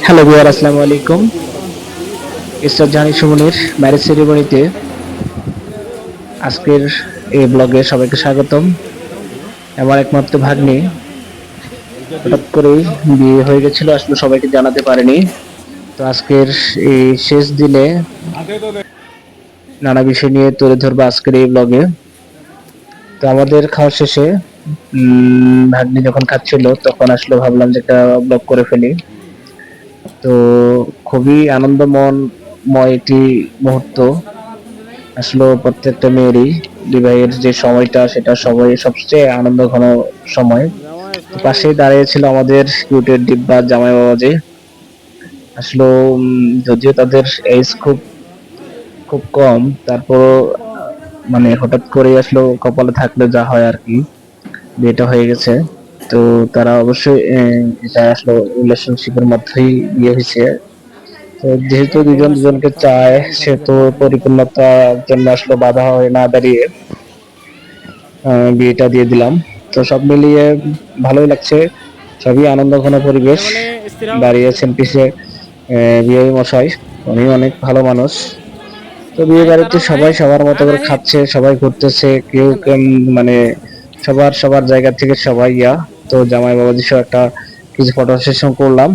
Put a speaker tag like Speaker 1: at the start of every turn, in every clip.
Speaker 1: Hello viewer, আসসালামু আলাইকুম। ইসরাত জাহান সুমনের ম্যারেজ সেরিমনিতে আজকের এই ব্লগে সবাইকে স্বাগতম। আমার একমাত্র ভাগ্নি হঠাৎ করেই বিয়ে হয়ে গেছিল, আসলে সবাইকে জানাতে পারেনি। তো আজকের এই শেষ দিনে নানা বিষয় নিয়ে তুলে ধরবো আজকের এই ব্লগে। তো আমাদের খাওয়া শেষে ভাগ্নি যখন খাচ্ছিল তখন আসলে ভাবলাম যে একটা ব্লগ করে ফেলি। তো খুবই আনন্দময় একটি মুহূর্ত। আসলে প্রত্যেকটা মেয়েরই বিবাহের যে সময়টা, সেটা সবাই সবচেয়ে আনন্দ ঘন সময়। তো পাশেই দাঁড়িয়ে ছিল আমাদের কিউটের ডিব্বা জামাই বাবাজি। আসলে যদিও তাদের এজ খুব খুব কম, তারপরও মানে হঠাৎ করে আসলে কপালে থাকলে যা হয় আর কি, বিয়েটা হয়ে গেছে। তো তারা অবশ্যই এটা আসলে রিলেশনশিপের মধ্যেই বিয়ে হয়েছে। তো যেহেতু দুজন দুজনকে চায়, সেহেতু পরিপূর্ণতার জন্য আসলে বাধা হয়ে না দাঁড়িয়ে বিয়েটা দিয়ে দিলাম। তো সব মিলিয়ে ভালোই লাগছে, সবই আনন্দ ঘন পরিবেশ। দাঁড়িয়েছেন পিছে বিয়ে মশাই, উনি অনেক ভালো মানুষ। তো বিয়ে বাড়িতে সবাই সবার মতো করে খাচ্ছে, সবাই ঘুরতেছে, কেউ মানে সবার সবার জায়গা থেকে সবাই তো জামাই বাবাজি সহ একটা কিছু ফটো সেশন করলাম।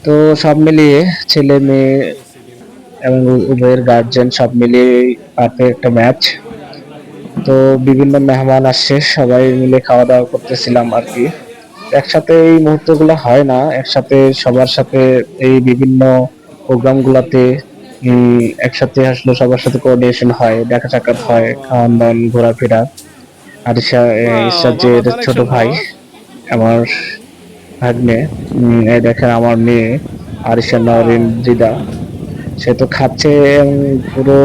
Speaker 1: তো সব মিলিয়ে ছেলে মেয়ে এবং উভয়ের গার্জেন সব মিলিয়ে পারফেক্ট একটা ম্যাচ। তো বিভিন্ন মেহমান আসছে, সবাই মিলে খাওয়া দাওয়া করতেছিলাম আর কি। একসাথে এই মুহূর্তগুলো হয় না, একসাথে সবার সাথে এই বিভিন্ন প্রোগ্রাম গুলাতে একসাথে আসলে সবার সাথে কোঅর্ডিনেশন হয়, দেখা সাক্ষাৎ হয়, খাওয়ান দাওয়ান ঘোরাফেরা। আর ইসরাজের ছোট ভাই, আমার ভাগ্নে, এই দেখেন আমার মেয়ে আরিশা নওরিন রিদা, সে তো খাচ্ছে পুরো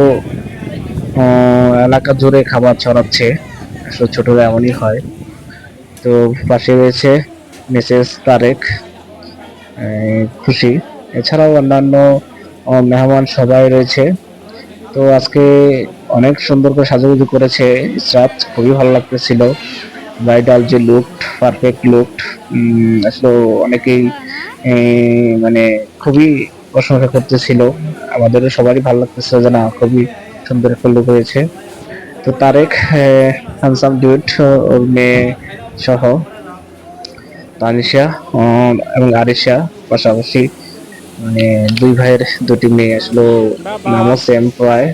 Speaker 1: এলাকা জুড়ে খাবার ছড়াচ্ছে। আসলে ছোটরা এমনই হয়। তো পাশে রয়েছে মিসেস তারেক, খুশি, এছাড়াও অন্যান্য মেহমান সবাই রয়েছে। তো আজকে অনেক সুন্দর করে সাজুগুজু করেছে ইসরাত, খুবই ভালো লাগতেছিল। ব্রাইডাল যে লুক, পারফেক্ট লুক, আসলে অনেকেই মানে খুবই প্রশংসা করতেছিল। আমাদের সবারই ভালো লাগতেছিল যে না, খুবই সুন্দর একটা লুক হয়েছে। তো তারেক হ্যান্ডসাম ডিউড, ওর মেয়ে সহ তানিশা এবং আরিশা, পাশাপাশি মানে দুই ভাইয়ের দুটি মেয়ে, আসলে নামও সেম প্রায়।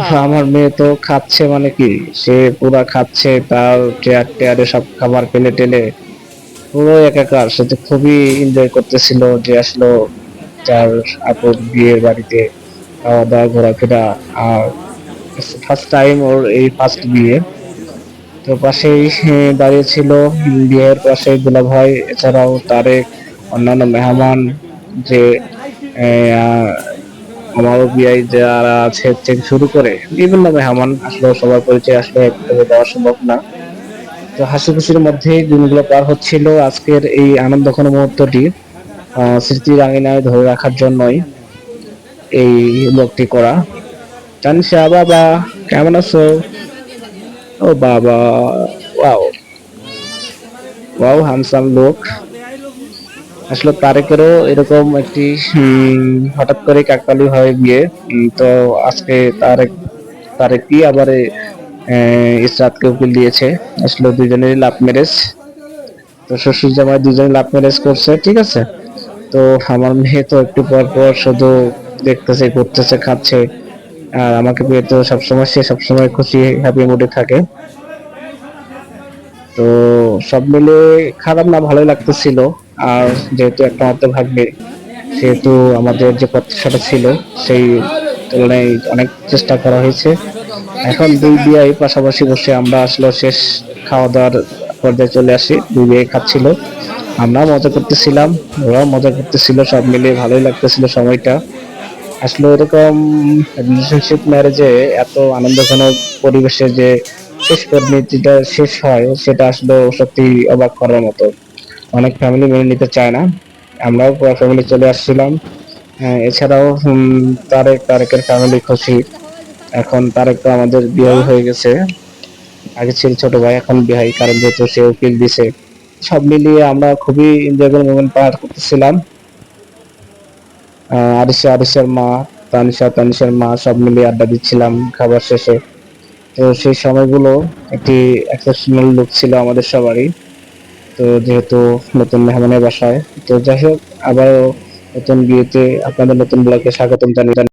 Speaker 1: তো আমার মেয়ে তো খাচ্ছে, মানে কি, সে পুরা খাচ্ছে, তার চেয়ার টেয়ারে সব খাবার ফেলে টেলে পুরো একাকার। সে তো খুবই এনজয় করতেছিল যে আসলে তার আপুর বিয়ের বাড়িতে খাওয়া দাওয়া ঘোরাফেরা। আর ফার্স্ট টাইম ওর এই ফার্স্ট বিয়ে। তো পাশেই দাঁড়িয়ে ছিল বিয়ের পাশে দুলাভাই, এছাড়াও তারেক, অন্যান্য মেহমান, যে আমার বিআই যারা আছে থেকে শুরু করে বিভিন্ন মেহমান, আসলে সবার পরিচয় আসলে একভাবে দেওয়া সম্ভব না। তো হাসি খুশির মধ্যে দিনগুলো পার হচ্ছিল। আজকের এই আনন্দঘন মুহূর্তটি স্মৃতির আঙিনায় ধরে রাখার জন্যই এই ব্লগটি করা। তানসা বাবা, কেমন আছো? ও বাবা, ওয়াও ওয়াও, হ্যান্ডসাম লোক। আসলে তারেকেরও এরকম একটি হঠাৎ করে কাকতালি হয় বিয়ে। তো আজকে তারেকই আবার ইসরাতকে উকিল দিয়েছে। আসলে দুজনেরই লাভ ম্যারেজ। তো শ্বশুর জামাই দুজনে লাভ ম্যারেজ করছে, ঠিক আছে। তো আমার মেয়ে তো একটু পর পর শুধু দেখতেছে, ঘুরতেছে, খাচ্ছে। আর আমাকে পেয়ে তো সবসময়, সে সবসময় খুশি হ্যাপি মুডে থাকে। তো সব মিলে খারাপ না, ভালোই লাগতেছিল। আর যেহেতু একটা মাত্র ভাগ্নে, সেহেতু আমাদের যে প্রত্যাশাটা ছিল সেই তুলনায় অনেক চেষ্টা করা হয়েছে। এখন দুই বিয়াই পাশাপাশি বসে আমরা আসলে শেষ খাওয়া দাওয়ার পর্যায়ে চলে আসি। দুই বিয়ে খাচ্ছিল, আমরা মজা করতেছিলাম, ওরাও মজা করতেছিল, সব মিলিয়ে ভালোই লাগতেছিল সময়টা। আসলে এরকম রিলেশনশিপ ম্যারেজে এত আনন্দঘন পরিবেশে যে শেষ পরিণতিটা শেষ হয়, সেটা আসলে সত্যি অবাক করার মতো। অনেক ফ্যামিলি মেনে নিতে চায় না, আমরাও পুরো ফ্যামিলি চলে আসছিলাম। এছাড়াও তারেকের ফ্যামিলি খুশি। এখন তারেক তো আমাদের বিয়ে হয়ে গেছে, আগে ছিল ছোট ভাই, এখন বিয়ে, কারণ যেহেতু সে উকিল দিছে। সব মিলিয়ে আমরা খুবই এনজয়েবল মোমেন্ট পার করতেছিলাম। আরিসের মা, তানিশার মা সব মিলে আড্ডা দিচ্ছিলাম খাবার শেষে। তো সেই সময়গুলো একটি এক্সেপশনাল লুক ছিল আমাদের সবারই। তো যেহেতু নতুন মেহমানের বাসায়, তো যাই হোক, আবারও নতুন বিয়েতে আপনাদের নতুন ব্লগে স্বাগতম জানিয়ে